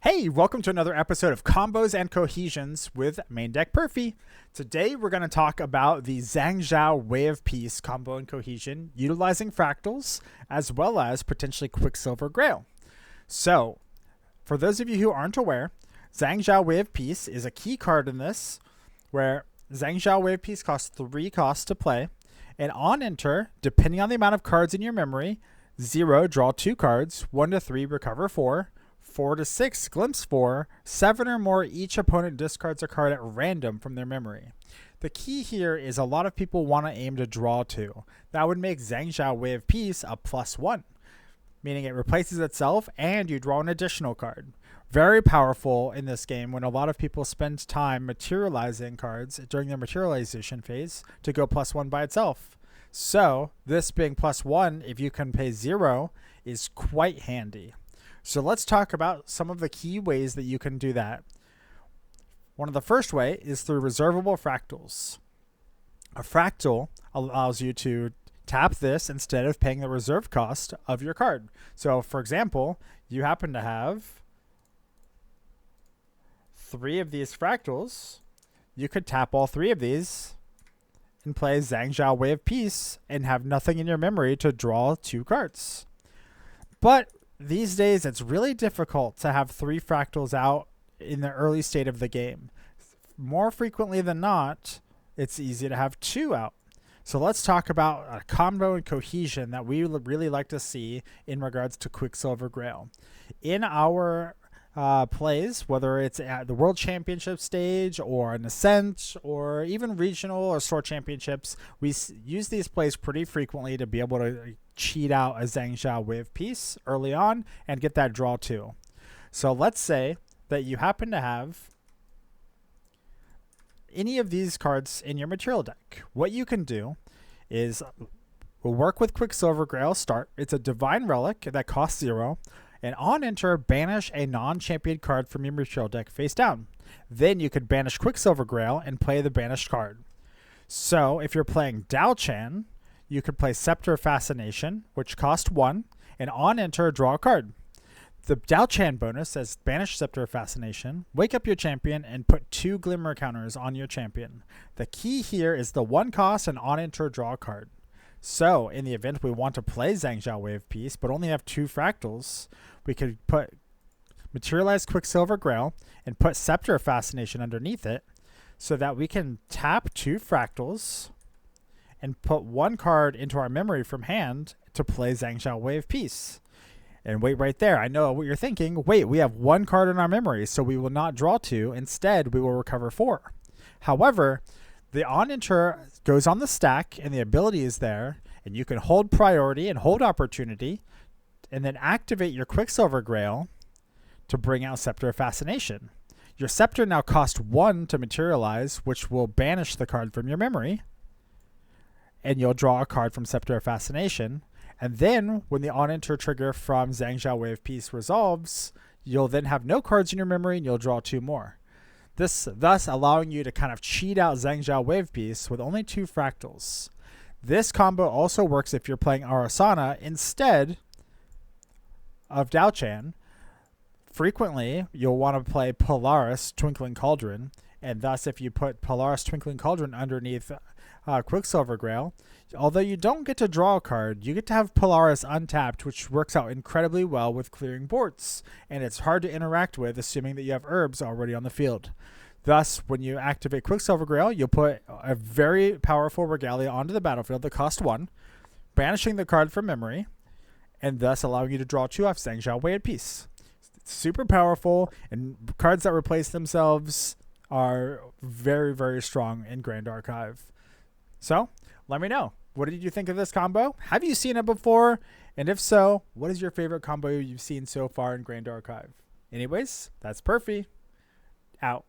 Hey, welcome to another episode of Combos and Cohesions with Maindeck Perfy. Today we're going to talk about the Zhang Jiao Way of Peace combo and cohesion utilizing fractals as well as potentially Quicksilver Grail. So, for those of you who aren't aware, Zhang Jiao Way of Peace is a key card in this where Zhang Jiao Way of Peace costs 3 costs to play, and on enter, depending on the amount of cards in your memory, 0, draw 2 cards, 1 to 3, recover 4, 4 to 6, glimpse 4, 7 or more, each opponent discards a card at random from their memory. The key here is a lot of people want to aim to draw 2. That would make Zhang Jiao Way of Peace a +1, meaning it replaces itself and you draw an additional card. Very powerful in this game when a lot of people spend time materializing cards during their materialization phase to go +1 by itself. So this being +1, if you can pay 0, is quite handy. So let's talk about some of the key ways that you can do that. One of the first way is through reservable fractals. A fractal allows you to tap this instead of paying the reserve cost of your card. So for example, you happen to have 3 of these fractals. You could tap all 3 of these and play Zhang Jiao Way of Peace and have nothing in your memory to draw 2 cards. But these days, it's really difficult to have 3 fractals out in the early state of the game. More frequently than not, it's easy to have 2 out. So let's talk about a combo and cohesion that we really like to see in regards to Quicksilver Grail. In our plays, whether it's at the World Championship stage or an Ascent or even regional or SOAR Championships, we use these plays pretty frequently to be able to cheat out a Zhang Jiao Way of Peace early on and get that draw too. So let's say that you happen to have any of these cards in your material deck. What you can do is we'll work with Quicksilver Grail start. It's a divine relic that costs 0. And on enter, banish a non-champion card from your material deck face down. Then you could banish Quicksilver Grail and play the banished card. So if you're playing Dao Chan, you could play Scepter of Fascination, which costs 1, and on enter, draw a card. The Dao Chan bonus says banish Scepter of Fascination, wake up your champion, and put 2 glimmer counters on your champion. The key here is the 1 cost and on enter, draw a card. So in the event we want to play Zhang Jiao Way of Peace but only have 2 fractals, we could materialize Quicksilver Grail and put Scepter of Fascination underneath it so that we can tap 2 fractals and put 1 card into our memory from hand to play Zhang Jiao Way of Peace. And wait right there. I know what you're thinking. Wait, we have 1 card in our memory, so we will not draw 2. Instead, we will recover 4. However, the on enter goes on the stack and the ability is there, and you can hold priority and hold opportunity and then activate your Quicksilver Grail to bring out Scepter of Fascination. Your Scepter now costs 1 to materialize, which will banish the card from your memory, and you'll draw a card from Scepter of Fascination. And then when the on enter trigger from Zhang Jiao Way of Peace resolves, you'll then have no cards in your memory and you'll draw 2 more. This thus allowing you to kind of cheat out Zhang Jiao Way of Peace with only 2 fractals. This combo also works if you're playing Arasana instead of Dao Chan. Frequently, you'll want to play Polaris Twinkling Cauldron, and thus if you put Polaris Twinkling Cauldron underneath Quicksilver Grail, although you don't get to draw a card, you get to have Polaris untapped, which works out incredibly well with clearing boards, and it's hard to interact with assuming that you have herbs already on the field. Thus, when you activate Quicksilver Grail, you'll put a very powerful regalia onto the battlefield that costs 1, banishing the card from memory, and thus allowing you to draw 2 off Zhang Jiao Way of Peace. It's super powerful, and cards that replace themselves are very, very strong in Grand Archive. So, let me know. What did you think of this combo? Have you seen it before? And if so, what is your favorite combo you've seen so far in Grand Archive? Anyways, that's Perfy. Out.